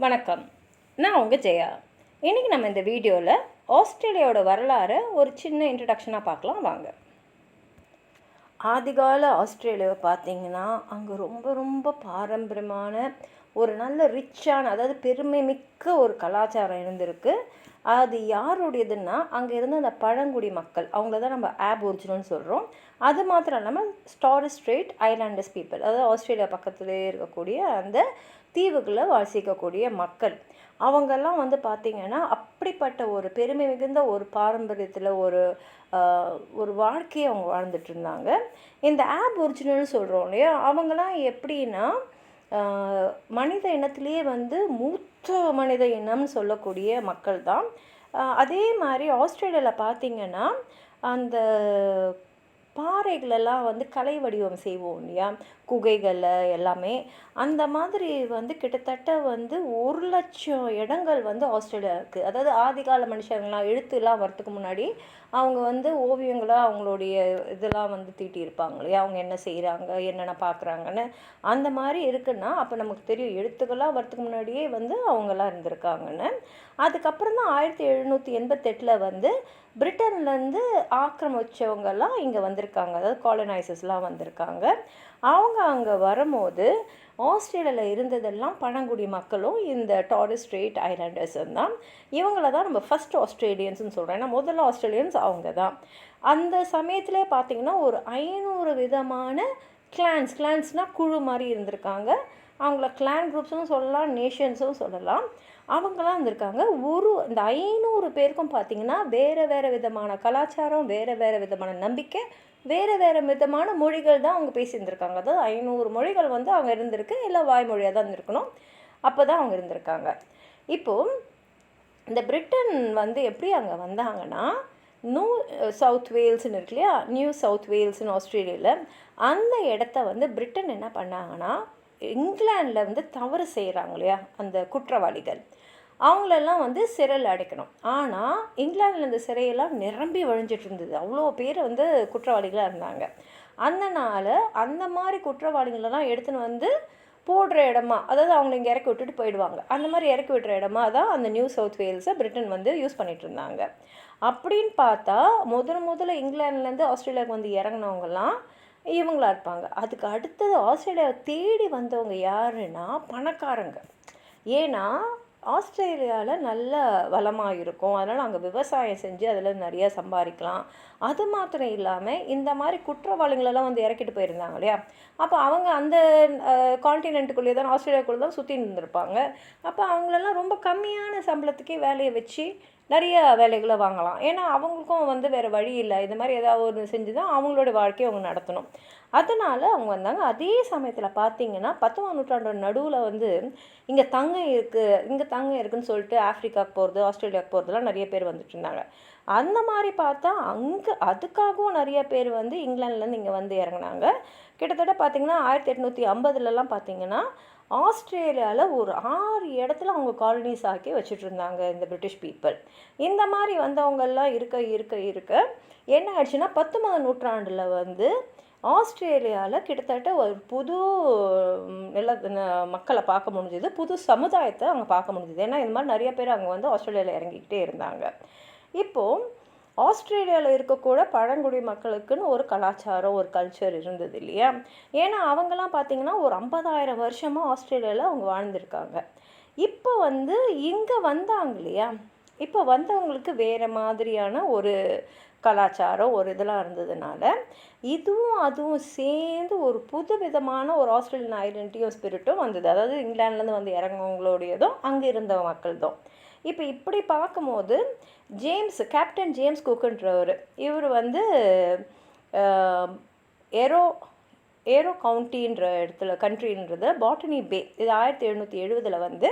வணக்கம். நான் உங்கள் ஜெயா. இன்றைக்கி நம்ம இந்த வீடியோவில் ஆஸ்திரேலியாவோட வரலாறை ஒரு சின்ன இன்ட்ரடக்ஷனாக பார்க்கலாம் வாங்க. ஆதிகால ஆஸ்திரேலியாவை பார்த்திங்கன்னா அங்கே ரொம்ப ரொம்ப பாரம்பரியமான ஒரு நல்ல ரிச்சான, அதாவது பெருமை மிக்க ஒரு கலாச்சாரம் இருந்திருக்கு. அது யாருடையதுன்னா அங்கே இருந்த அந்த பழங்குடி மக்கள், அவங்கள தான் நம்ம ஆபோரிஜினல்னு சொல்கிறோம். அது மாத்திரம் இல்லாமல் டாரஸ் ஸ்ட்ரெய்ட் ஐலாண்டர்ஸ் பீப்புள், அதாவது ஆஸ்திரேலியா பக்கத்துலேயே இருக்கக்கூடிய அந்த தீவுகளில் வாசிக்கக்கூடிய மக்கள். அவங்கெல்லாம் பார்த்திங்கன்னா அப்படிப்பட்ட ஒரு பெருமை மிகுந்த ஒரு பாரம்பரியத்தில் ஒரு வாழ்க்கையை அவங்க வாழ்ந்துட்டு இருந்தாங்க. இந்த ஆபோரிஜினல்னு சொல்கிறோம் இல்லையா, அவங்கெல்லாம் எப்படின்னா மனித இனத்திலேயே மூத்த மனித இனம்னு சொல்லக்கூடிய மக்கள் தான். அதே மாதிரி ஆஸ்திரேலியாவில் பார்த்திங்கன்னா அந்த பாறைகளெல்லாம் கலை வடிவம் செய்வோம் இல்லையா, குகைகளில் எல்லாமே. அந்த மாதிரி கிட்டத்தட்ட 1,00,000 இடங்கள் ஆஸ்திரேலியா இருக்குது. அதாவது ஆதிகால மனுஷங்களாம் எழுத்துலாம் வரத்துக்கு முன்னாடி அவங்க ஓவியங்களாக அவங்களுடைய இதெல்லாம் தீட்டியிருப்பாங்க இல்லையா, அவங்க என்ன செய்கிறாங்க, என்னென்ன பார்க்குறாங்கன்னு. அந்த மாதிரி இருக்குன்னா அப்போ நமக்கு தெரியும் எழுத்துக்களாக வரத்துக்கு முன்னாடியே அவங்கெல்லாம் இருந்திருக்காங்கன்னு. அதுக்கப்புறம் தான் 1788 பிரிட்டன்லேருந்து ஆக்கிரமிச்சவங்கெல்லாம் இங்கே வந்திருக்காங்க, அதாவது காலனைசர்ஸ்லாம் வந்திருக்காங்க. அவங்க அங்கே வரும்போது ஆஸ்திரேலியாவில் இருந்ததெல்லாம் பழங்குடி மக்களும் இந்த டாரஸ் ஸ்ட்ரெய்ட் ஐலாண்டர்ஸும் தான். இவங்கள தான் நம்ம ஃபஸ்ட் ஆஸ்திரேலியன்ஸ்னு சொல்கிறோம், ஏன்னா முதல்ல ஆஸ்திரேலியன்ஸ் அவங்க தான். அந்த சமயத்தில் பார்த்திங்கன்னா ஒரு 500 விதமான கிளான்ஸ்னால் குழு மாதிரி இருந்திருக்காங்க. அவங்கள கிளான் குரூப்ஸும் சொல்லலாம், நேஷன்ஸும் சொல்லலாம். அவங்களாம் இருந்திருக்காங்க. இந்த 500 பேருக்கும் பார்த்திங்கன்னா வேறு விதமான கலாச்சாரம், வேறு விதமான நம்பிக்கை, வேறு விதமான மொழிகள் தான் அவங்க பேசியிருந்திருக்காங்க. அதாவது 500 மொழிகள் அவங்க இருந்திருக்கு, இல்லை வாய்மொழியாக தான் இருந்திருக்கணும். அப்போ தான் அவங்க இருந்திருக்காங்க. இப்போது இந்த பிரிட்டன் எப்படி அங்கே வந்தாங்கன்னா, சவுத் வேல்ஸ்னு இருக்கு இல்லையா, நியூ சவுத் வேல்ஸ்னு ஆஸ்திரேலியாவில், அந்த இடத்த பிரிட்டன் என்ன பண்ணாங்கன்னா, இங்கிலாண்டில் தவறு செய்கிறாங்க இல்லையா அந்த குற்றவாளிகள், அவங்களெல்லாம் சிறையில் அடைக்கணும். ஆனால் இங்கிலாண்டில் இந்த சிறையெல்லாம் நிரம்பி வழிஞ்சிட்டு இருந்தது, அவ்வளோ பேர் குற்றவாளிகளாக இருந்தாங்க. அதனால் அந்த மாதிரி குற்றவாளிகளெல்லாம் எடுத்துன்னு போடுற இடமா, அதாவது அவங்களை இங்கே இறக்கி விட்டுட்டு போயிடுவாங்க, அந்த மாதிரி இறக்கி விட்டுற இடமா தான் அந்த நியூ சவுத் வேல்ஸை பிரிட்டன் யூஸ் பண்ணிகிட்டு இருந்தாங்க. அப்படின்னு பார்த்தா முதல்ல இங்கிலாந்துலேருந்து ஆஸ்திரேலியாவுக்கு இறங்கினவங்கலாம் இவங்களா இருப்பாங்க. அதுக்கு அடுத்தது ஆஸ்திரேலியாவை தேடி வந்தவங்க யாருன்னா பணக்காரங்க. ஏன்னா ஆஸ்திரேலியாவில் நல்ல வளமாக இருக்கும், அதனால் அங்கே விவசாயம் செஞ்சு அதில் நிறையா சம்பாதிக்கலாம். அது மாத்திரம் இல்லாமல் இந்த மாதிரி குற்றவாளிகளெல்லாம் இறக்கிட்டு போயிருந்தாங்க இல்லையா, அப்போ அவங்க அந்த கான்டினென்ட்டுக்குள்ளேயே தான், ஆஸ்திரேலியாவுக்குள்ளே தான் சுற்றி இருந்திருப்பாங்க. அப்போ அவங்களெல்லாம் ரொம்ப கம்மியான சம்பளத்துக்கே வேலையை வச்சு நிறைய வேலைகளை வாங்கலாம். ஏன்னா அவங்களுக்கும் வேறு வழி இல்லை, இது மாதிரி ஏதாவது ஒன்று செஞ்சு தான் அவங்களோட வாழ்க்கையை அவங்க நடத்தணும். அதனால் அவங்க வந்தாங்க. அதே சமயத்தில் பார்த்திங்கன்னா 19ஆம் நூற்றாண்டோட நடுவில் இங்கே தங்கம் இருக்குதுன்னு சொல்லிட்டு ஆஃப்ரிக்காவுக்கு போகிறது, ஆஸ்திரேலியாவுக்கு போகிறதுலாம் நிறைய பேர் வந்துட்டு இருந்தாங்க. அந்த மாதிரி பார்த்தா அதுக்காகவும் நிறைய பேர் இங்கிலாந்துலேருந்து இங்கே இறங்கினாங்க. கிட்டத்தட்ட பார்த்திங்கன்னா 1850லலாம் பார்த்திங்கன்னா ஆஸ்திரேலியாவில் ஒரு 6 இடத்துல அவங்க காலனிஸ் ஆக்கி வச்சுட்டு இருந்தாங்க இந்த பிரிட்டிஷ் பீப்புள். இந்த மாதிரி வந்தவங்கெல்லாம் இருக்க என்ன ஆயிடுச்சுன்னா 19ஆம் நூற்றாண்டில் ஆஸ்திரேலியாவில் கிட்டத்தட்ட ஒரு புது மக்களை பார்க்க முடிஞ்சுது, புது சமுதாயத்தை அங்கே பார்க்க முடிஞ்சுது. ஏன்னா இந்த மாதிரி நிறைய பேர் அங்கே ஆஸ்திரேலியாவில் இறங்கிக்கிட்டே இருந்தாங்க. இப்போது ஆஸ்திரேலியாவில் இருக்கக்கூட பழங்குடி மக்களுக்குன்னு ஒரு கலாச்சாரம், ஒரு கல்ச்சர் இருந்தது இல்லையா. ஏன்னா அவங்கெல்லாம் பார்த்திங்கன்னா ஒரு 50,000 வருஷமாக ஆஸ்திரேலியாவில் அவங்க வாழ்ந்திருக்காங்க. இப்போ இங்கே வந்தாங்க இல்லையா, இப்போ வந்தவங்களுக்கு வேறு மாதிரியான ஒரு கலாச்சாரம், ஒரு இதெல்லாம் இருந்ததுனால அதுவும் சேர்ந்து ஒரு புது விதமான ஒரு ஆஸ்திரேலியன் ஐடென்டிட்டியும் ஸ்பிரிட்டும் வந்தது. அதாவது இங்கிலாந்துலேருந்து இறங்குவங்களோடையதும் அங்கே இருந்த மக்கள் தான். இப்போ இப்படி பார்க்கும்போது கேப்டன் ஜேம்ஸ் குக்குன்றவர், இவர் ஏரோ கவுண்டின்ற கண்ட்ரின்றது பாட்டனி பே, இது 1770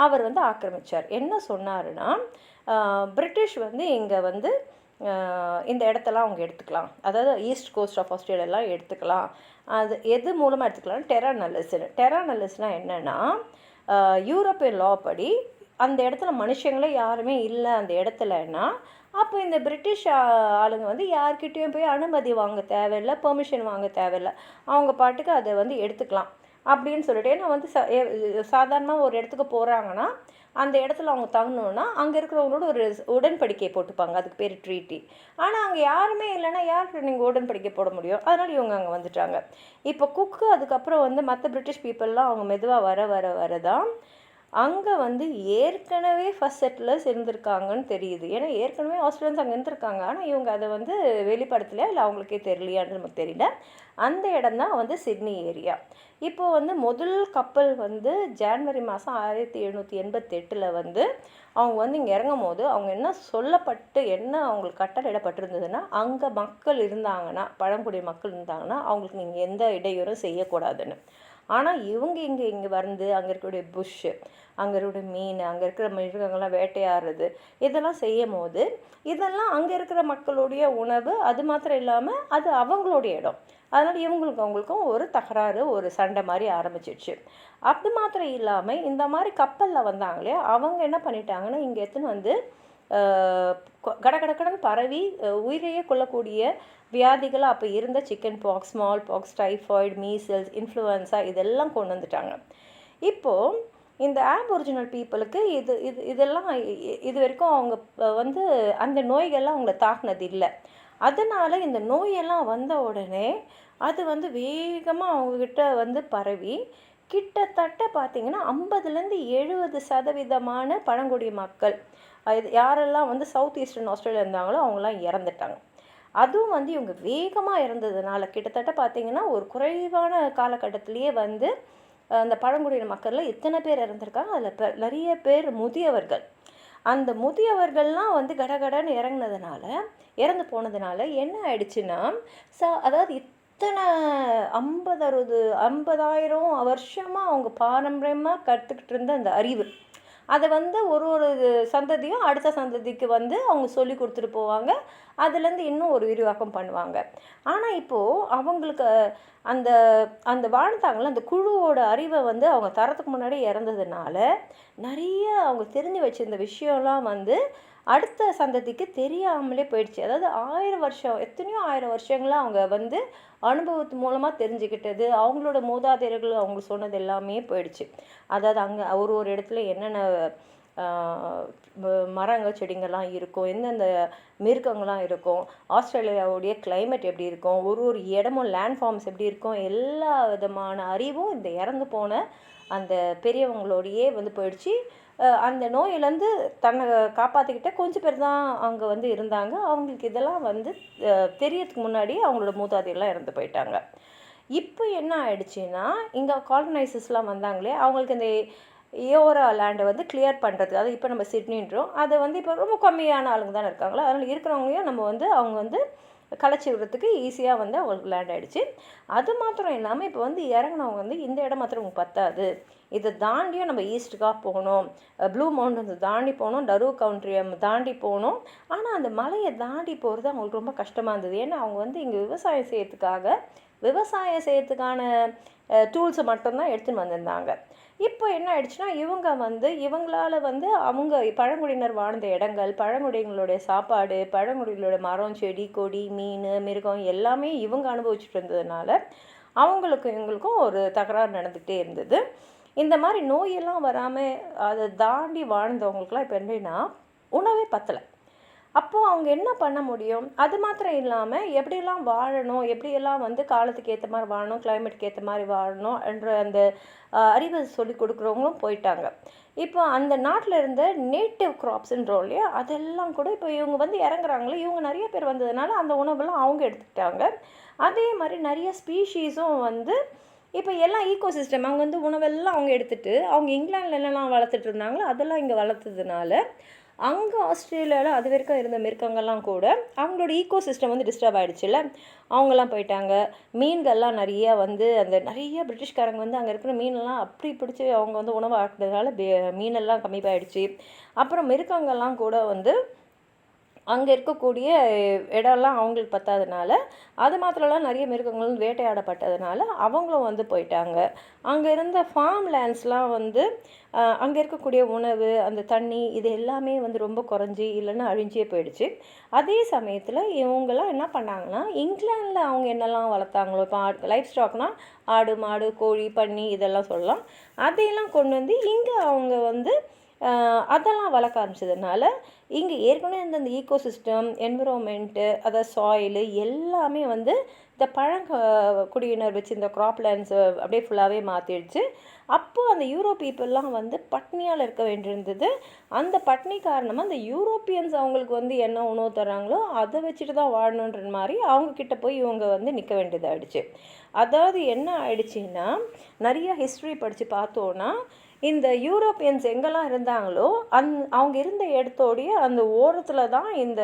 அவர் ஆக்கிரமித்தார். என்ன சொன்னாருன்னா, பிரிட்டிஷ் இங்கே இந்த இடத்தெல்லாம் அவங்க எடுத்துக்கலாம், அதாவது ஈஸ்ட் கோஸ்ட் ஆஃப் ஆஸ்திரேலியாலாம் எடுத்துக்கலாம். அது எது மூலமாக எடுத்துக்கலாம், டெரா நல்லஸ்னால் என்னென்னா, யூரோப்பியன் லா படி அந்த இடத்துல மனுஷங்களே யாருமே இல்லை அந்த இடத்துலன்னா, அப்போ இந்த பிரிட்டிஷ் ஆளுங்க யார்கிட்டேயும் போய் அனுமதி வாங்க தேவையில்லை, பெர்மிஷன் வாங்க தேவையில்லை, அவங்க பாட்டுக்கு அதை எடுத்துக்கலாம். அப்படின்னு சொல்லிட்டு. ஏன்னா வந்து சாதாரணமாக ஒரு இடத்துக்கு போகிறாங்கன்னா அந்த இடத்துல அவங்க தங்கணுன்னா அங்கே இருக்கிறவங்களோட ஒரு உடன்படிக்கை போட்டுப்பாங்க, அதுக்கு பேர் ட்ரீட்டி. ஆனால் அங்கே யாருமே இல்லைன்னா யாருக்கு நீங்கள் உடன்படிக்கை போட முடியும்? அதனால் இவங்க அங்கே வந்துட்டாங்க. இப்போ குக்கு அதுக்கப்புறம் வந்து மற்ற பிரிட்டிஷ் பீப்புளெலாம் அவங்க மெதுவாக வர வர வரதான் அங்கே வந்து ஏற்கனவே ஃபர்ஸ்ட் செட்டிலர்ஸ் இருந்திருக்காங்கன்னு தெரியுது. ஏன்னா ஏற்கனவே ஆஸ்திரேலியன்ஸ் அங்கே இருந்திருக்காங்க. ஆனால் இவங்க அதை வந்து வெளிப்படுத்தலையா இல்லை அவங்களுக்கே தெரியலையான்னு நமக்கு தெரியல. அந்த இடம் தான் வந்து சிட்னி ஏரியா. இப்போது வந்து முதல் கப்பல் வந்து ஜான்வரி மாதம் 1788 வந்து அவங்க வந்து இங்கே இறங்கும் போது அவங்க என்ன சொல்லப்பட்டு என்ன அவங்களுக்கு கட்டளையிடப்பட்டிருந்ததுன்னா, அங்கே மக்கள் இருந்தாங்கன்னா, பழங்குடி மக்கள் இருந்தாங்கன்னா அவங்களுக்கு நீங்கள் எந்த இடையூறும் செய்யக்கூடாதுன்னு. ஆனால் இவங்க இங்கே வந்து அங்கே இருக்கக்கூடிய புஷ்ஷு, அங்கே இருக்கக்கூடிய மீன், அங்கே இருக்கிற மிருகங்கள்லாம் வேட்டையாடுறது, இதெல்லாம் செய்யும் போது இதெல்லாம் அங்கே இருக்கிற மக்களுடைய உணவு. அது மாத்திரம் இல்லாமல் அது அவங்களுடைய இடம். அதனால் அவங்களுக்கும் ஒரு தகராறு, ஒரு சண்டை மாதிரி ஆரம்பிச்சிடுச்சு. அது மாத்திரம் இல்லாமல் இந்த மாதிரி கப்பலில் வந்தாங்களே அவங்க என்ன பண்ணிட்டாங்கன்னா, இங்கே எடுத்துன்னு வந்து கடகடன்னு பரவி உயிரையே கொள்ளக்கூடிய வியாதிகளாக அப்போ இருந்த chicken box, small box, typhoid, measles, influenza இதெல்லாம் கொண்டு வந்துட்டாங்க. இப்போது இந்த ஆபொரிஜினல் பீப்புளுக்கு இதெல்லாம் இது வரைக்கும் அவங்க வந்து அந்த நோய்கள்லாம் அவங்கள தாக்குனது இல்லை. அதனால் இந்த நோயெல்லாம் வந்த உடனே அது வந்து வேகமாக அவங்கக்கிட்ட வந்து பரவி கிட்டத்தட்ட பார்த்திங்கன்னா 50-70% பழங்குடி மக்கள், இது யாரெல்லாம் வந்து சவுத் ஈஸ்டர்ன் ஆஸ்திரேலியா இருந்தாங்களோ அவங்களாம் இறந்துட்டாங்க. அதுவும் வந்து இவங்க வேகமாக இறந்ததுனால கிட்டத்தட்ட பார்த்திங்கன்னா ஒரு குறைவான காலகட்டத்திலேயே வந்து அந்த பழங்குடியின மக்களில் எத்தனை பேர் இறந்துருக்காங்க. அதில் நிறைய பேர் முதியவர்கள். அந்த முதியவர்கள்லாம் வந்து கடகடன்னு இறந்து போனதுனால என்ன ஆயிடுச்சுன்னா, அதாவது இத்தனை 50,000 வருஷமாக அவங்க பாரம்பரியமாக கற்றுக்கிட்டு இருந்த அந்த அறிவு, அதை வந்து ஒரு சந்ததியும் அடுத்த சந்ததிக்கு வந்து அவங்க சொல்லி கொடுத்துட்டு போவாங்க. அதுலேருந்து இன்னும் ஒரு விரிவாக்கம் பண்ணுவாங்க. ஆனால் இப்போது அவங்களுக்கு அந்த அந்த வாழ்ந்தாங்கள அந்த குழுவோட அறிவை வந்து அவங்க தரத்துக்கு முன்னாடி இறந்ததுனால நிறைய அவங்க தெரிஞ்சு வச்சிருந்த விஷயம்லாம் வந்து அடுத்த சந்ததிக்கு தெரியாமலே போயிடுச்சு. அதாவது 1000 வருஷம், எத்தனையோ 1000 வருஷங்களாக அவங்க வந்து அனுபவத்து மூலமாக தெரிஞ்சுக்கிட்டது, அவங்களோட மூதாதையர்கள் அவங்க சொன்னது எல்லாமே போயிடுச்சு. அதாவது அங்கே ஒரு இடத்துல என்னென்ன மரங்கள் செடிங்கள்லாம் இருக்கும், எந்தெந்த மிருகங்கள்லாம் இருக்கும், ஆஸ்திரேலியாவுடைய கிளைமேட் எப்படி இருக்கும், ஒரு இடமும் லேண்ட் ஃபார்ம்ஸ் எப்படி இருக்கும், எல்லா விதமான அறிவும் இந்த இறந்து போன அந்த பெரியவங்களோடையே வந்து போயிடுச்சு. அந்த நோயிலேருந்து தன்னை காப்பாற்றிக்கிட்ட கொஞ்சம் பேர் தான் அங்கே வந்து இருந்தாங்க. அவங்களுக்கு இதெல்லாம் வந்து தெரியறதுக்கு முன்னாடி அவங்களோட மூதாதையெல்லாம் இறந்து போயிட்டாங்க. இப்போ என்ன ஆயிடுச்சுன்னா, இங்கே காலனைசர்ஸ்லாம் வந்தாங்களே அவங்களுக்கு இந்த ஏஓரா லேண்டை வந்து கிளியர் பண்ணுறதுக்கு, அது இப்போ நம்ம சிட்னின்றோம், அதை வந்து இப்போ ரொம்ப கம்மியான ஆளுங்க தானே இருக்காங்களா, அதனால் இருக்கிறவங்களையும் நம்ம வந்து அவங்க வந்து களைச்சி விடுறதுக்கு ஈஸியாக வந்து அவங்களுக்கு லேண்ட் ஆகிடுச்சு. அது மாத்திரம் இல்லாமல் இப்போ வந்து இறங்கினவங்க வந்து இந்த இடம் மாத்திரம் உங்களுக்கு பத்தாது, இதை தாண்டியும் நம்ம ஈஸ்ட்டுக்காக போகணும், ப்ளூ மவுண்டன்ஸை தாண்டி போகணும், டரூ கவுண்ட்ரியை தாண்டி போகணும். ஆனால் அந்த மலையை தாண்டி போகிறது அவங்களுக்கு ரொம்ப கஷ்டமாக இருந்தது. ஏன்னா அவங்க வந்து இங்கே விவசாயம் செய்யறதுக்கான டூல்ஸை மட்டும்தான் எடுத்துன்னு வந்திருந்தாங்க. இப்போ என்ன ஆயிடுச்சுன்னா, இவங்களால வந்து அவங்க பழங்குடியினர் வாழ்ந்த இடங்கள், பழங்குடியினங்களுடைய சாப்பாடு, பழங்குடியினோட மரம், செடி, கொடி, மீன், மிருகம் எல்லாமே இவங்க அனுபவிச்சுட்டு இருந்ததுனால இவங்களுக்கும் ஒரு தகராறு நடந்துகிட்டே இருந்தது. இந்த மாதிரி நோயெல்லாம் வராமல் அதை தாண்டி வாழ்ந்தவங்களுக்குலாம் இப்போ என்னன்னா உணவே பத்தலை. அப்போது அவங்க என்ன பண்ண முடியும்? அது மாத்திரம் இல்லாமல் எப்படியெல்லாம் வாழணும், எப்படியெல்லாம் வந்து காலத்துக்கு ஏற்ற மாதிரி வாழணும், கிளைமேட்டுக்கு ஏற்ற மாதிரி வாழணும் என்ற அந்த அறிவை சொல்லி கொடுக்குறவங்களும் போயிட்டாங்க. இப்போ அந்த நாட்டில் இருந்த நேட்டிவ் கிராப்ஸுன்றோம் இல்லையா, அதெல்லாம் கூட இப்போ இவங்க வந்து இறங்குறாங்களே, இவங்க நிறைய பேர் வந்ததுனால அந்த உணவெல்லாம் அவங்க எடுத்துக்கிட்டாங்க. அதே மாதிரி நிறைய ஸ்பீஷீஸும் வந்து இப்போ எல்லாம் ஈகோசிஸ்டம், அவங்க வந்து உணவெல்லாம் அவங்க எடுத்துகிட்டு அவங்க இங்கிலாண்டில் என்னெல்லாம் வளர்த்துட்டு இருந்தாங்களோ அதெல்லாம் இங்கே வளர்த்ததுனால அங்கே ஆஸ்திரேலியாவில் அது வரைக்கும் இருந்த மிருகங்கள்லாம் கூட அவங்களோட ஈகோசிஸ்டம் வந்து டிஸ்டர்ப் ஆகிடுச்சுல்ல, அவங்கெல்லாம் போயிட்டாங்க. மீன்கள்லாம் நிறையா வந்து அந்த நிறைய பிரிட்டிஷ்காரங்க வந்து அங்கே இருக்கிற மீனெல்லாம் அப்படி பிடிச்சி அவங்க வந்து உணவு ஆக்குறதுனால மீனெல்லாம் கம்மி ஆகிடுச்சு. அப்புறம் மிருகங்கள்லாம் கூட வந்து அங்கே இருக்கக்கூடிய இடம்லாம் அவங்களுக்கு பத்தாதனால, அது மாத்திரம்லாம் நிறைய மிருகங்கள் வேட்டையாடப்பட்டதுனால அவங்களும் வந்து போயிட்டாங்க. அங்கே இருந்த ஃபார்ம் லேண்ட்ஸ்லாம் வந்து அங்கே இருக்கக்கூடிய உணவு, அந்த தண்ணி இது எல்லாமே வந்து ரொம்ப குறைஞ்சி இல்லைன்னா அழிஞ்சே போயிடுச்சு. அதே சமயத்தில் இவங்கெல்லாம் என்ன பண்ணாங்கன்னா, இங்கிலாந்தில் அவங்க என்னெல்லாம் வளர்த்தாங்களோ, இப்போ லைஃப் ஸ்டாக்னால் ஆடு, மாடு, கோழி, பன்னி இதெல்லாம் சொல்லலாம். அதையெல்லாம் கொண்டு வந்து இங்கே அவங்க வந்து அதெல்லாம் வளர்க்க ஆரம்பிச்சதுனால இங்கே ஏற்கனவே இந்த ஈகோசிஸ்டம், என்விரான்மெண்ட்டு, அதாவது சாயிலு எல்லாமே வந்து இந்த குடியினர் வச்சு இந்த க்ராப்லேண்ட்ஸு அப்படியே ஃபுல்லாகவே மாற்றிடுச்சு. அப்போது அந்த பீப்புளெலாம் வந்து பட்னியால் இருக்க வேண்டியிருந்தது. அந்த பட்னி காரணமாக அந்த யூரோப்பியன்ஸ் அவங்களுக்கு வந்து என்ன உணவு தராங்களோ அதை வச்சுட்டு தான் வாழணுன்ற மாதிரி அவங்கக்கிட்ட போய் இவங்க வந்து நிற்க வேண்டியதாகிடுச்சு. அதாவது என்ன ஆயிடுச்சுன்னா, நிறைய ஹிஸ்ட்ரி படித்து பார்த்தோன்னா, இந்த யூரோப்பியன்ஸ் எங்கெல்லாம் இருந்தாங்களோ அவங்க இருந்த இடத்தோடைய அந்த ஓரத்தில் தான் இந்த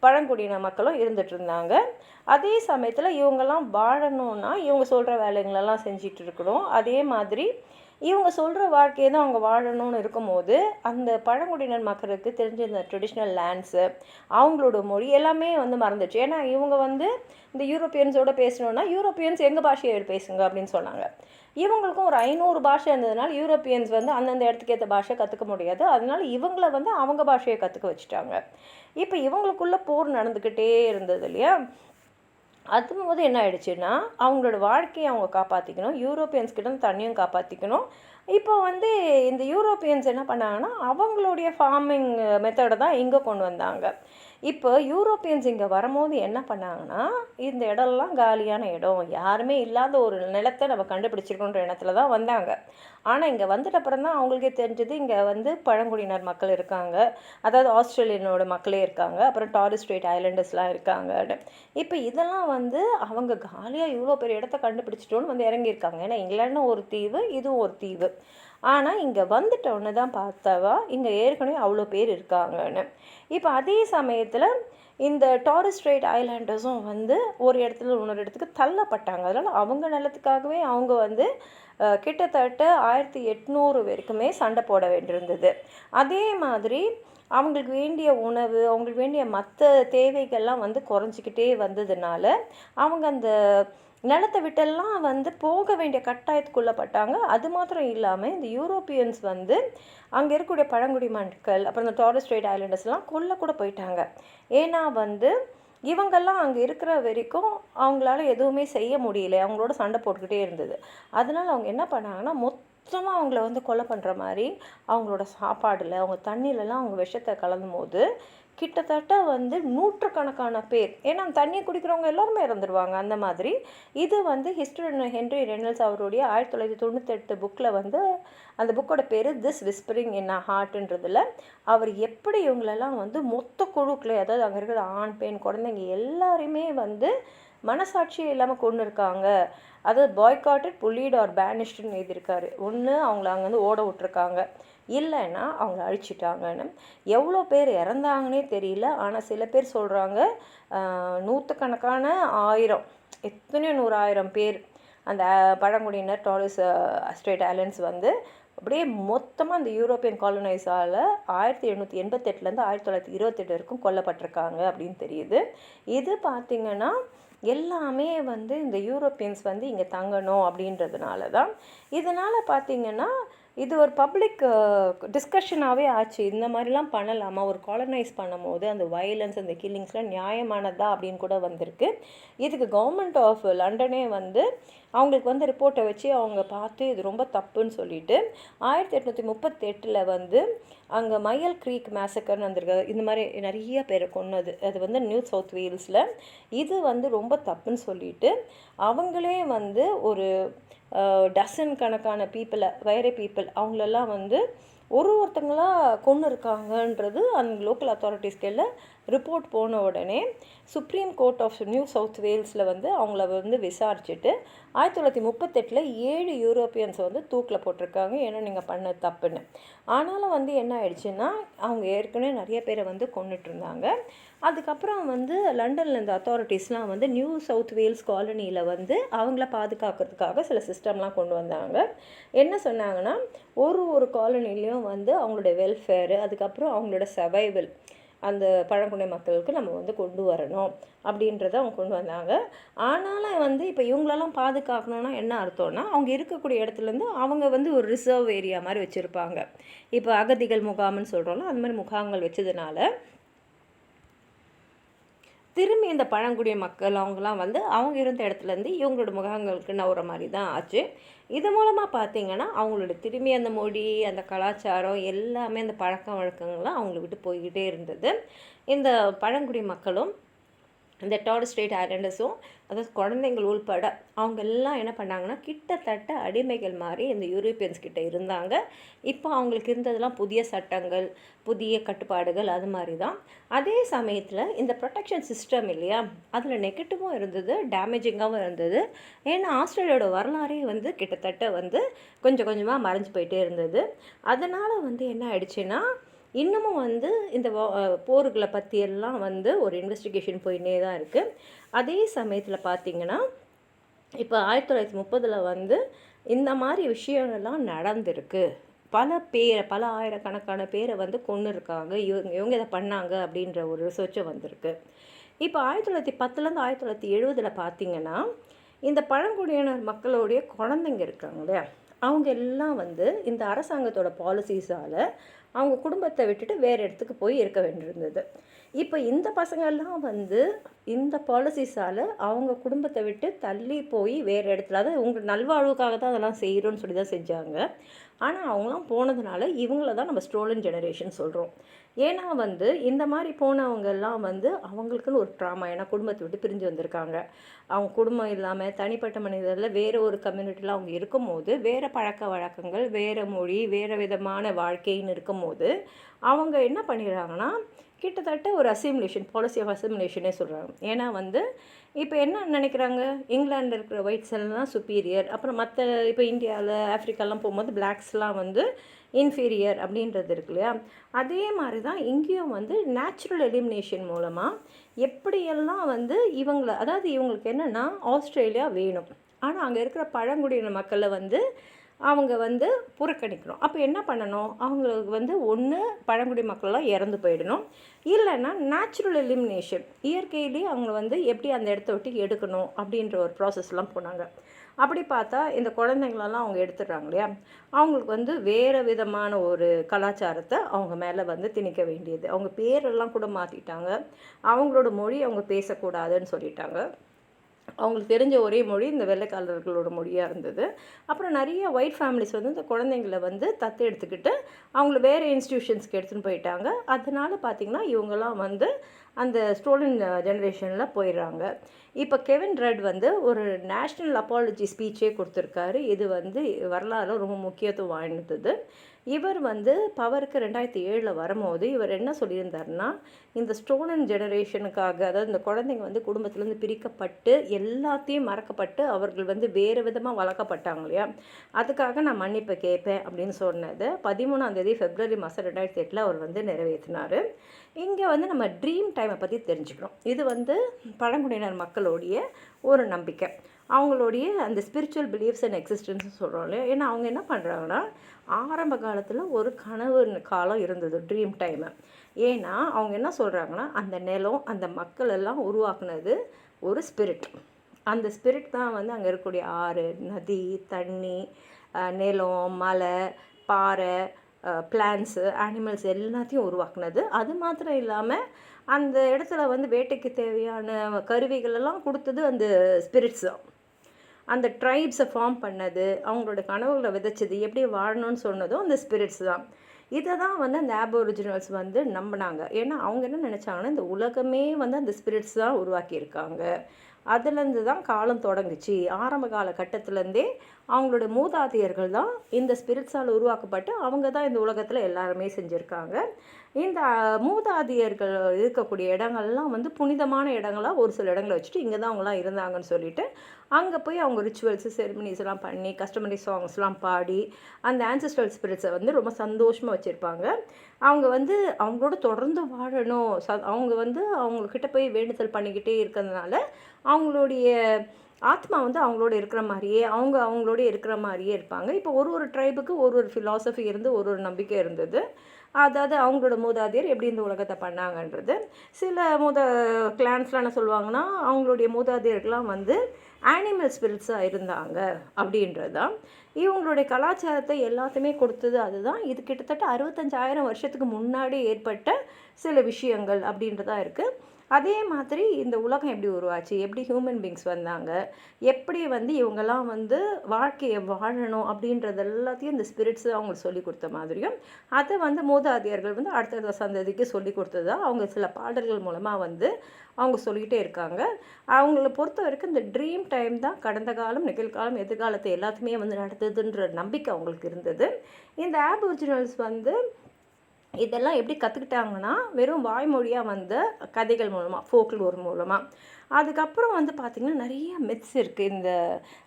பழங்குடியின மக்களும் இருந்துட்டு இருந்தாங்க. அதே சமயத்தில் இவங்கெல்லாம் வாழணுன்னா இவங்க சொல்கிற வேலைங்களெல்லாம் செஞ்சிட்டு இருக்கணும். அதே மாதிரி இவங்க சொல்கிற வாழ்க்கையை தான் அவங்க வாழணும்னு இருக்கும்போது அந்த பழங்குடியினர் மக்களுக்கு தெரிஞ்ச இந்த ட்ரெடிஷ்னல் லேண்ட்ஸு, அவங்களோட மொழி எல்லாமே வந்து மறந்துச்சு. ஏன்னா இவங்க வந்து இந்த யூரோப்பியன்ஸோடு பேசணுன்னா யூரோப்பியன்ஸ் எங்கள் பாஷையை பேசுங்க அப்படின்னு சொன்னாங்க. இவங்களுக்கும் ஒரு 500 பாஷை இருந்ததுனால யூரோப்பியன்ஸ் வந்து அந்தந்த இடத்துக்கு ஏற்ற பாஷை கற்றுக்க முடியாது. அதனால இவங்கள வந்து அவங்க பாஷையை கற்றுக்க வச்சுட்டாங்க. இப்போ இவங்களுக்குள்ள போர் நடந்துக்கிட்டே இருந்தது இல்லையா? அதும்போது என்ன ஆயிடுச்சுன்னா, அவங்களோட வாழ்க்கையை அவங்க காப்பாற்றிக்கணும், யூரோப்பியன்ஸ் கிட்ட தண்ணியும் காப்பாற்றிக்கணும். இப்போ வந்து இந்த யூரோப்பியன்ஸ் என்ன பண்ணாங்கன்னா, அவங்களுடைய ஃபார்மிங் மெத்தடை தான் இங்கே கொண்டு வந்தாங்க. இப்போ யூரோப்பியன்ஸ் இங்கே வரும்போது என்ன பண்ணாங்கன்னா, இந்த இடம்லாம் காலியான இடம், யாருமே இல்லாத ஒரு நிலத்தை நம்ம கண்டுபிடிச்சிருக்கோன்ற எண்ணத்தில் தான் வந்தாங்க. ஆனால் இங்கே வந்துட்ட அப்புறம் தான் அவங்களுக்கே தெரிஞ்சது இங்கே வந்து பழங்குடியினர் மக்கள் இருக்காங்க, அதாவது ஆஸ்திரேலியனோட மக்களே இருக்காங்க, அப்புறம் டாரஸ் ஸ்ட்ரெய்ட் ஐலண்டர்ஸ்லாம் இருக்காங்கன்னு. இப்போ இதெல்லாம் வந்து அவங்க காலியாக இவ்வளோ பெரிய இடத்த கண்டுபிடிச்சிட்டோன்னு வந்து இறங்கியிருக்காங்க. ஏன்னா இங்கிலாண்டும் ஒரு தீவு, இதுவும் ஒரு தீவு. ஆனால் இங்கே வந்துட்டோன்னு தான் பார்த்தாவா இங்கே ஏற்கனவே அவ்வளோ பேர் இருக்காங்கன்னு. இப்போ அதே சமயத்தில் இந்த டாரஸ் ஸ்ட்ரெய்ட் ஐலாண்டர்ஸும் வந்து ஒரு இடத்துல இன்னொரு இடத்துக்கு தள்ளப்பட்டாங்க. அதனால் அவங்க நிலத்துக்காகவே அவங்க வந்து கிட்டத்தட்ட 1800 வரைக்குமே சண்டை போட வேண்டியிருந்தது. அதே மாதிரி அவங்களுக்கு வேண்டிய உணவு, அவங்களுக்கு வேண்டிய மற்ற தேவைகள்லாம் வந்து குறைஞ்சிக்கிட்டே வந்ததுனால அவங்க அந்த நிலத்தை விட்டெல்லாம் வந்து போக வேண்டிய கட்டாயத்துக்குள்ளப்பட்டாங்க. அது மாத்திரம் இல்லாமல் இந்த யூரோப்பியன்ஸ் வந்து அங்கே இருக்கக்கூடிய பழங்குடி மக்கள், அப்புறம் இந்த டாரஸ் ஸ்ட்ரெய்ட் ஐலண்டர்ஸ்லாம் கொல்ல கூட போயிட்டாங்க. ஏன்னா வந்து இவங்கெல்லாம் அங்கே இருக்கிற வரைக்கும் அவங்களால எதுவுமே செய்ய முடியல, அவங்களோட சண்டை போட்டுக்கிட்டே இருந்தது. அதனால் அவங்க என்ன பண்ணாங்கன்னா, மொத்தமாக அவங்கள வந்து கொலை பண்ணுற மாதிரி அவங்களோட சாப்பாடில், அவங்க தண்ணியிலலாம் அவங்க விஷத்தை கலந்தும் போது கிட்டத்தட்ட வந்து நூற்றுக்கணக்கான பேர், ஏன்னா தண்ணியை குடிக்கிறவங்க எல்லாருமே இறந்துருவாங்க. அந்த மாதிரி இது வந்து ஹென்ரி ரெனல்ஸ் அவருடைய 1998 புக்கில் வந்து அந்த புக்கோட பேர் திஸ் விஸ்பரிங் இன் அ ஹார்ட்ன்றதில் அவர் எப்படி இவங்களெல்லாம் வந்து மொத்த குழுக்களை, அதாவது அங்கே இருக்கிற ஆண் பெண் குழந்தைங்க எல்லாருமே வந்து மனசாட்சியே இல்லாமல் கொண்டு இருக்காங்க. அதாவது பாய்காட்டட், புல்லீட் ஆர் பேனிஷ்டுன்னு எழுதியிருக்காரு. ஒன்று அவங்கள அங்கேருந்து ஓட விட்டுருக்காங்க, இல்லைன்னா அவங்கள அழிச்சிட்டாங்கன்னு. எவ்வளோ பேர் இறந்தாங்கன்னே தெரியல. ஆனால் சில பேர் சொல்கிறாங்க நூற்றுக்கணக்கான, 1000, எத்தனையோ 100,000 பேர் அந்த பழங்குடியினர் டாரஸ் ஸ்ட்ரெய்ட் ஐலண்ட்ஸ் வந்து அப்படியே மொத்தமாக அந்த யூரோப்பியன் காலனைஸால் 1788 1928 வரைக்கும் கொல்லப்பட்டிருக்காங்க அப்படின்னு தெரியுது. இது பார்த்திங்கன்னா எல்லாமே வந்து இந்த யூரோப்பியன்ஸ் வந்து இங்கே தங்கணும் அப்படின்றதுனால தான். இதனால் பார்த்திங்கன்னா இது ஒரு பப்ளிக் டிஸ்கஷனாகவே ஆச்சு. இந்த மாதிரிலாம் பண்ணலாமா, ஒரு காலனைஸ் பண்ணும் போது அந்த வயலன்ஸ், அந்த கில்லிங்ஸ்லாம் நியாயமானதா அப்படின்னு கூட வந்திருக்கு. இதுக்கு கவர்மெண்ட் ஆஃப் லண்டனே வந்து அவங்களுக்கு வந்து ரிப்போர்ட்டை வச்சு அவங்க பார்த்து இது ரொம்ப தப்புன்னு சொல்லிட்டு 1838 வந்து அங்கே மையல் க்ரீக் மேசக்கர்னு வந்திருக்கு. இந்த மாதிரி நிறைய பேரை கொன்னது, அது வந்து நியூ சவுத் வேல்ஸில். இது வந்து ரொம்ப தப்புன்னு சொல்லிட்டு அவங்களே வந்து ஒரு டசன் கணக்கான பீப்புளை, வைரே பீப்புள் அவங்களெல்லாம் வந்து ஒருத்தங்களாக கொன்று இருக்காங்கன்றது அந்த லோக்கல் அத்தாரிட்டிஸ்கிட்ட ரிப்போர்ட் போன உடனே Supreme Court of New South வேல்ஸில் வந்து அவங்கள வந்து விசாரிச்சுட்டு 1938 7 யூரோப்பியன்ஸை வந்து தூக்கில் போட்டிருக்காங்க. ஏன்னா நீங்கள் பண்ண தப்புன்னு. ஆனாலும் வந்து என்ன ஆயிடுச்சுன்னா அவங்க ஏற்கனவே நிறைய பேரை வந்து கொண்டுட்டு இருந்தாங்க. அதுக்கப்புறம் வந்து லண்டனில் இந்த அத்தாரிட்டிஸ்லாம் வந்து நியூ சவுத் வேல்ஸ் காலனியில் வந்து அவங்கள பாதுகாக்கிறதுக்காக சில சிஸ்டம்லாம் கொண்டு வந்தாங்க. என்ன சொன்னாங்கன்னா, ஒரு காலனிலையும் வந்து அவங்களோட வெல்ஃபேரு, அதுக்கப்புறம் அவங்களோட சர்வைவல், அந்த பழங்குடி மக்களுக்கு நம்ம வந்து கொண்டு வரணும் அப்படின்றத அவங்க கொண்டு வந்தாங்க. ஆனாலும் வந்து இப்போ இவங்களெல்லாம் பாதுகாக்கணும்னா என்ன அர்த்தம்னா, அவங்க இருக்கக்கூடிய இடத்துலேருந்து அவங்க வந்து ஒரு ரிசர்வ் ஏரியா மாதிரி வச்சுருப்பாங்க. இப்போ அகதிகள் முகாம்னு சொல்கிறோம்ல, அந்த மாதிரி முகாம்கள் வச்சதுனால திரும்பி இந்த பழங்குடிய மக்கள் அவங்களாம் வந்து அவங்க இருந்த இடத்துலேருந்து இவங்களோட முகாம்களுக்கு நவுற மாதிரி தான் ஆச்சு. இது மூலமாக பார்த்திங்கன்னா அவங்களோட திரும்பி அந்த மொழி, அந்த கலாச்சாரம் எல்லாமே, அந்த பழக்க வழக்கங்கள்லாம் அவங்கள விட்டு போய்கிட்டே இருந்தது. இந்த பழங்குடி மக்களும் இந்த டாரஸ் ஸ்ட்ரெய்ட் ஐலண்டர்ஸும், அதாவது குழந்தைங்கள் உள்பட அவங்க எல்லாம் என்ன பண்ணாங்கன்னா, கிட்டத்தட்ட அடிமைகள் மாதிரி இந்த யூரோப்பியன்ஸ் கிட்ட இருந்தாங்க. இப்போ அவங்களுக்கு இருந்ததெல்லாம் புதிய சட்டங்கள், புதிய கட்டுப்பாடுகள், அது மாதிரி தான். அதே சமயத்தில் இந்த ப்ரொடெக்ஷன் சிஸ்டம் இல்லையா, அதில் நெகட்டிவும் இருந்தது, டேமேஜிங்காகவும் இருந்தது. ஏன்னா ஆஸ்திரேலியாவோட வரலாறே வந்து கிட்டத்தட்ட வந்து கொஞ்சம் கொஞ்சமாக மறைஞ்சு போயிட்டே இருந்தது. அதனால் வந்து என்ன ஆயிடுச்சுன்னா, இன்னமும் வந்து இந்த போர்களை பற்றியெல்லாம் வந்து ஒரு இன்வெஸ்டிகேஷன் போயின்னே தான் இருக்குது. அதே சமயத்தில் பார்த்திங்கன்னா, இப்போ 1930 வந்து இந்த மாதிரி விஷயங்கள்லாம் நடந்திருக்கு. பல ஆயிரக்கணக்கான பேரை வந்து கொன்று இருக்காங்க, இவங்க இதை பண்ணாங்க அப்படின்ற ஒரு ரிசர்ச்சும் வந்திருக்கு. இப்போ 1910லேருந்து 1970 பார்த்திங்கன்னா, இந்த பழங்குடியினர் மக்களுடைய குழந்தைங்க இருக்காங்க இல்லையா, அவங்க எல்லாம் வந்து இந்த அரசாங்கத்தோட பாலிசிஸால் அவங்க குடும்பத்தை விட்டுட்டு வேறு இடத்துக்கு போய் இருக்க வேண்டியிருந்தது. இப்போ இந்த பசங்கள்லாம் வந்து இந்த பாலிசிஸால் அவங்க குடும்பத்தை விட்டு தள்ளி போய் வேறு இடத்துல, அதாவது உங்கள் நல்வாழ்வுக்காக தான் அதெல்லாம் செய்கிறோன்னு சொல்லி தான் செஞ்சாங்க. ஆனால் அவங்களாம் போனதுனால இவங்கள தான் நம்ம ஸ்டோலன் ஜெனரேஷன் சொல்கிறோம். ஏன்னா வந்து இந்த மாதிரி போனவங்கெல்லாம் வந்து அவங்களுக்குன்னு ஒரு ட்ராமா, ஏன்னா குடும்பத்தை விட்டு பிரிஞ்சு வந்திருக்காங்க. அவங்க குடும்பம் இல்லாமல் தனிப்பட்ட மனிதரில் வேறு ஒரு கம்யூனிட்டியில் அவங்க இருக்கும்போது, வேறு பழக்க வழக்கங்கள், வேறு மொழி, வேறு விதமான வாழ்க்கைன்னு இருக்கும்போது அவங்க என்ன பண்ணிடுறாங்கன்னா, கிட்டத்தட்ட ஒரு அசிமுலேஷன், பாலிசி ஆஃப் அசிமுலேஷனே சொல்கிறாங்க. ஏன்னா வந்து இப்போ என்ன நினைக்கிறாங்க, இங்கிலாண்டில் இருக்கிற ஒயிட்ஸ் எல்லாம் சுப்பீரியர், அப்புறம் மற்ற இப்போ இந்தியாவில் ஆஃப்ரிக்காலாம் போகும்போது பிளாக்ஸ்லாம் வந்து இன்ஃபீரியர் அப்படின்றது இருக்கு இல்லையா. அதே மாதிரி தான் இங்கேயும் வந்து நேச்சுரல் எலிமினேஷன் மூலமாக எப்படியெல்லாம் வந்து இவங்களை, அதாவது இவங்களுக்கு என்னென்னா ஆஸ்திரேலியா வேணும், ஆனால் அங்கே இருக்கிற பழங்குடியின மக்களை வந்து அவங்க வந்து புறக்கணிக்கணும். அப்போ என்ன பண்ணணும், அவங்களுக்கு வந்து ஒன்று பழங்குடி மக்களெல்லாம் இறந்து போயிடணும், இல்லைன்னா நேச்சுரல் எலிமினேஷன், இயற்கையிலேயே அவங்க வந்து எப்படி அந்த இடத்த விட்டு எடுக்கணும் அப்படின்ற ஒரு ப்ராசஸ்லாம் போனாங்க. அப்படி பார்த்தா இந்த குழந்தைங்களெல்லாம் அவங்க எடுத்துடுறாங்க இல்லையா, அவங்களுக்கு வந்து வேறு விதமான ஒரு கலாச்சாரத்தை அவங்க மேலே வந்து திணிக்க வேண்டியது. அவங்க பேரெல்லாம் கூட மாற்றிட்டாங்க, அவங்களோட மொழி அவங்க பேசக்கூடாதுன்னு சொல்லிட்டாங்க. அவங்களுக்கு தெரிஞ்ச ஒரே மொழி இந்த வெள்ளைக்காரர்களோட மொழியாக இருந்தது. அப்புறம் நிறைய ஒயிட் ஃபேமிலிஸ் வந்து இந்த குழந்தைங்கள வந்து தத்து எடுத்துக்கிட்டு அவங்கள வேறு இன்ஸ்டிடியூஷன்ஸ்க்கு எடுத்துன்னு போயிட்டாங்க. அதனால பார்த்திங்கன்னா இவங்கெல்லாம் வந்து அந்த ஸ்டோலன் ஜெனரேஷனில் போயிடுறாங்க. இப்போ கெவின் ரட் வந்து ஒரு நேஷ்னல் அப்பாலஜி ஸ்பீச்சே கொடுத்துருக்காரு. இது வந்து வரலாறு ரொம்ப முக்கியத்துவம் வாய்ந்தது. இவர் வந்து பவருக்கு 2007 வரும்போது இவர் என்ன சொல்லியிருந்தாருன்னா, இந்த ஸ்டோலன் ஜெனரேஷனுக்காக, அதாவது இந்த குழந்தைங்க வந்து குடும்பத்துலேருந்து பிரிக்கப்பட்டு எல்லாத்தையும் மறக்கப்பட்டு அவர்கள் வந்து வேறு விதமாக வளர்க்கப்பட்டாங்க இல்லையா, அதுக்காக நான் மன்னிப்பு கேட்பேன் அப்படின்னு சொன்னது 13ஆம் தேதி February 2008 அவர் வந்து நிறைவேற்றினார். இங்கே வந்து நம்ம ட்ரீம் டைமை பற்றி தெரிஞ்சுக்கணும். இது வந்து பழங்குடியினர் மக்களுடைய ஒரு நம்பிக்கை, அவங்களுடைய அந்த ஸ்பிரிச்சுவல் பிலீஃப்ஸ் அண்ட் எக்ஸிஸ்டன்ஸ் சொல்கிறோம் இல்லையா. ஏன்னா அவங்க என்ன பண்ணுறாங்கன்னா, ஆரம்ப காலத்தில் ஒரு கனவு காலம் இருந்தது, ட்ரீம் டைமு. ஏன்னா அவங்க என்ன சொல்கிறாங்கன்னா, அந்த நிலம், அந்த மக்கள் எல்லாம் உருவாக்குனது ஒரு ஸ்பிரிட். அந்த ஸ்பிரிட் தான் வந்து அங்கே இருக்கக்கூடிய ஆறு, நதி, தண்ணி, நிலம், மலை, பாறை, பிளான்ஸு, அனிமல்ஸ் எல்லாத்தையும் உருவாக்குனது. அது மாத்திரம் இல்லாமல் அந்த இடத்துல வந்து வேட்டைக்கு தேவையான கருவிகளெல்லாம் கொடுத்தது அந்த ஸ்பிரிட்ஸ் தான். அந்த ட்ரைப்ஸை ஃபார்ம் பண்ணது, அவங்களோட கனவுகளை விதைச்சது, எப்படி வாழணும்னு சொன்னதும் அந்த ஸ்பிரிட்ஸ் தான். இதை தான் வந்து அந்த ஆபோரிஜினல்ஸ் வந்து நம்பினாங்க. ஏன்னா அவங்க என்ன நினச்சாங்கன்னா, இந்த உலகமே வந்து அந்த ஸ்பிரிட்ஸ் தான் உருவாக்கியிருக்காங்க. அதுலேருந்து தான் காலம் தொடங்குச்சு. ஆரம்ப கால கட்டத்துலேருந்தே அவங்களோட மூதாதையர்கள் தான் இந்த ஸ்பிரிட்ஸால் உருவாக்கப்பட்டு அவங்க தான் இந்த உலகத்தில் எல்லாருமே செஞ்சுருக்காங்க. இந்த மூதாதையர்கள் இருக்கக்கூடிய இடங்கள்லாம் வந்து புனிதமான இடங்களாக ஒரு சில இடங்களை வச்சுட்டு இங்கே தான் அவங்களாம் இருந்தாங்கன்னு சொல்லிட்டு அங்கே போய் அவங்க ரிச்சுவல்ஸு, செரிமனிஸ் எல்லாம் பண்ணி, கஸ்டமரி சாங்ஸ்லாம் பாடி அந்த ஆன்செஸ்ட்ரல் ஸ்பிரிட்ஸை வந்து ரொம்ப சந்தோஷமாக வச்சுருப்பாங்க. அவங்க வந்து அவங்களோட தொடர்ந்து வாழணும், அவங்க வந்து அவங்கக்கிட்ட போய் வேண்டுதல் பண்ணிக்கிட்டே இருக்கிறதுனால அவங்களுடைய ஆத்மா வந்து அவங்களோட இருக்கிற மாதிரியே அவங்களோட இருக்கிற மாதிரியே இருப்பாங்க. இப்போ ஒரு ட்ரைபுக்கு ஒரு ஃபிலாசபி இருந்து ஒரு நம்பிக்கை இருந்தது. அதாவது அவங்களோட மூதாதையர் எப்படி இந்த உலகத்தை பண்ணாங்கன்றது. சில கிளான்ஸ்லாம் என்ன சொல்லுவாங்கன்னா, அவங்களுடைய மூதாதையர்கள்லாம் வந்து ஆனிமல் ஸ்பிரிட்ஸாக இருந்தாங்க அப்படின்றது தான். இவங்களுடைய கலாச்சாரத்தை எல்லாத்தையுமே கொடுத்தது அதுதான். இது கிட்டத்தட்ட 65,000 வருஷத்துக்கு முன்னாடி ஏற்பட்ட சில விஷயங்கள் அப்படின்றதா இருக்குது. அதே மாதிரி இந்த உலகம் எப்படி உருவாச்சு, எப்படி ஹியூமன் பீங்ஸ் வந்தாங்க, எப்படி வந்து இவங்கெல்லாம் வந்து வாழ்க்கையை வாழணும் அப்படின்றது எல்லாத்தையும் இந்த ஸ்பிரிட்ஸ் அவங்களுக்கு சொல்லி கொடுத்த மாதிரியும், அதை வந்து மூதாதையர்கள் வந்து அடுத்தடுத்த சந்ததிக்கு சொல்லி கொடுத்ததா அவங்க சில பாடல்கள் மூலமாக வந்து அவங்க சொல்லிகிட்டே இருக்காங்க. அவங்கள பொறுத்த வரைக்கும் இந்த ட்ரீம் டைம் தான் கடந்த காலம், நிகழ்காலம், எதிர்காலத்தை எல்லாத்தையுமே வந்து நடத்துதுன்ற நம்பிக்கை அவங்களுக்கு இருந்தது. இந்த ஆபோரிஜினல்ஸ் வந்து இதெல்லாம் எப்படி கற்றுக்கிட்டாங்கன்னா, வெறும் வாய்மொழியாக வந்த கதைகள் மூலமாக, ஃபோக்லோர் மூலமாக. அதுக்கப்புறம் வந்து பார்த்திங்கன்னா நிறைய மித்ஸ் இருக்குது இந்த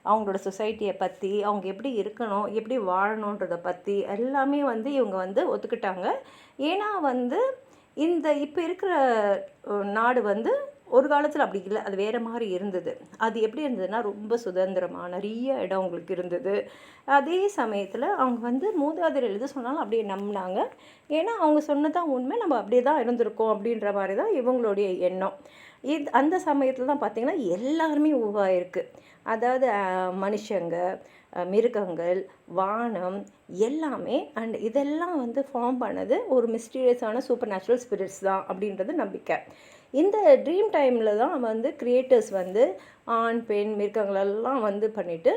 அவங்களோட சொசைட்டியை பற்றி, அவங்க எப்படி இருக்கணும், எப்படி வாழணுன்றதை பற்றி எல்லாமே வந்து இவங்க வந்து ஒத்துக்கிட்டாங்க. ஏன்னா வந்து இந்த இப்போ இருக்கிற நாடு வந்து ஒரு காலத்தில் அப்படி இல்லை, அது வேறு மாதிரி இருந்தது. அது எப்படி இருந்ததுன்னா ரொம்ப சுதந்திரமாக நிறைய இடம் அவங்களுக்கு இருந்தது. அதே சமயத்தில் அவங்க வந்து மூதாதையர் எது சொன்னாலும் அப்படியே நம்பினாங்க. ஏன்னா அவங்க சொன்னதான் உண்மை, நம்ம அப்படியே தான் இருந்திருக்கோம் அப்படின்ற மாதிரி தான் இவங்களுடைய எண்ணம். அந்த சமயத்தில் தான் பார்த்திங்கன்னா எல்லாருமே உருவாயிருக்கு. அதாவது மனுஷங்க, மிருகங்கள், வானம் எல்லாமே. அண்ட் இதெல்லாம் வந்து ஃபார்ம் பண்ணது ஒரு மிஸ்டீரியஸான சூப்பர் நேச்சுரல் ஸ்பிரிட்ஸ் தான் அப்படின்றது நம்பிக்கை. இந்த ட்ரீம் டைமில் தான் வந்து கிரியேட்டர்ஸ் வந்து ஆண், பெண், மிருகங்களெல்லாம் வந்து பண்ணிவிட்டு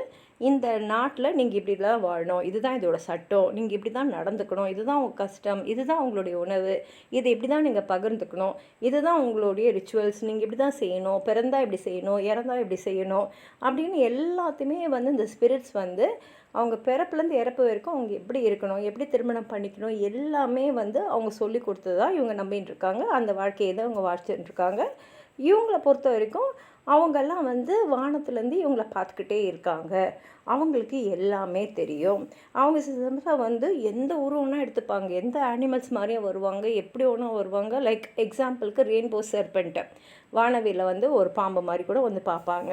இந்த நாட்டில் நீங்கள் இப்படி தான் வாழணும், இதுதான் இதோட சட்டம், நீங்கள் இப்படி தான் நடந்துக்கணும், இதுதான் உங்கள் கஷ்டம், இதுதான் உங்களுடைய உணவு, இதை இப்படி தான் நீங்கள் பகிர்ந்துக்கணும், இதுதான் உங்களுடைய ரிச்சுவல்ஸ், நீங்கள் இப்படி தான் செய்யணும், பிறந்தால் இப்படி செய்யணும், இறந்தால் இப்படி செய்யணும் அப்படின்னு எல்லாத்தையுமே வந்து இந்த ஸ்பிரிட்ஸ் வந்து அவங்க பிறப்புலேருந்து இறப்பு வரைக்கும் அவங்க எப்படி இருக்கணும், எப்படி திருமணம் பண்ணிக்கணும் எல்லாமே வந்து அவங்க சொல்லி கொடுத்ததா இவங்க நம்பின்னு இருக்காங்க. அந்த வாழ்க்கையை தான் அவங்க வாழ்த்துட்டு இருக்காங்க. இவங்களை பொறுத்த வரைக்கும் அவங்கெல்லாம் வந்து வானத்துலேருந்து இவங்கள பார்த்துக்கிட்டே இருக்காங்க. அவங்களுக்கு எல்லாமே தெரியும். அவங்க சில வந்து எந்த உருவம்னா எடுத்துப்பாங்க, எந்த அனிமல்ஸ் மாதிரியும் வருவாங்க, எப்படி ஒன்றா வருவாங்க. லைக் எக்ஸாம்பிளுக்கு ரெயின்போ சர்பெண்ட்டு, வானவியில் வந்து ஒரு பாம்பு மாதிரி கூட வந்து பார்ப்பாங்க.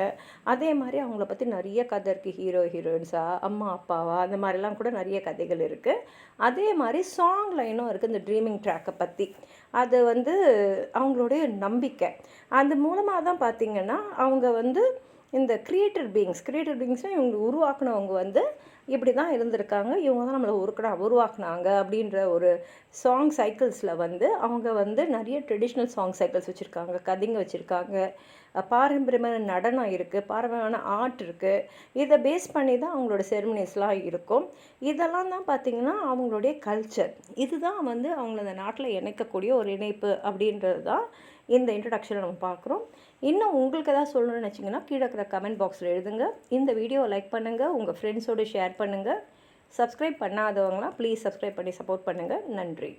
அதே மாதிரி அவங்கள பற்றி நிறைய கதை இருக்குது. ஹீரோயின்ஸா, அம்மா அப்பாவா, அந்த மாதிரிலாம் கூட நிறைய கதைகள் இருக்குது. அதே மாதிரி சாங் லைனும் இருக்குது இந்த ட்ரீமிங் ட்ராக்கை பற்றி. அது வந்து அவங்களுடைய நம்பிக்கை. அது மூலமாக தான் பார்த்திங்கன்னா அவங்க வந்து இந்த கிரியேட்டர் பீயிங்ஸ்னால் இவங்க உருவாக்குனவங்க வந்து இப்படி தான் இருந்திருக்காங்க, இவங்க தான் நம்மளை உருவாக்குனாங்க அப்படின்ற ஒரு சாங் சைக்கிள்ஸில் வந்து அவங்க வந்து நிறைய ட்ரெடிஷ்னல் சாங் சைக்கிள்ஸ் வச்சுருக்காங்க, கதைங்க வச்சுருக்காங்க, பாரம்பரியமான நடனம் இருக்குது, பாரம்பரியமான ஆர்ட் இருக்குது. இதை பேஸ் பண்ணி தான் அவங்களோட செரிமனிஸ்லாம் இருக்கும். இதெல்லாம் தான் பார்த்திங்கன்னா அவங்களுடைய கல்ச்சர். இதுதான் வந்து அவங்கள அந்த நாட்டில் இணைக்கக்கூடிய ஒரு இணைப்பு அப்படின்றது தான் இந்த இன்ட்ரடக்ஷனை நம்ம பார்க்குறோம். இன்னும் உங்களுக்கு எதாவது சொல்லணும்னு நினச்சிங்கன்னா கீழே இருக்கிற கமெண்ட் பாக்ஸில் எழுதுங்க. இந்த வீடியோவை லைக் பண்ணுங்கள், உங்கள் ஃப்ரெண்ட்ஸோடு ஷேர் பண்ணுங்கள். சப்ஸ்கிரைப் பண்ணாதவங்களாம் ப்ளீஸ் சப்ஸ்கிரைப் பண்ணி சப்போர்ட் பண்ணுங்கள். நன்றி.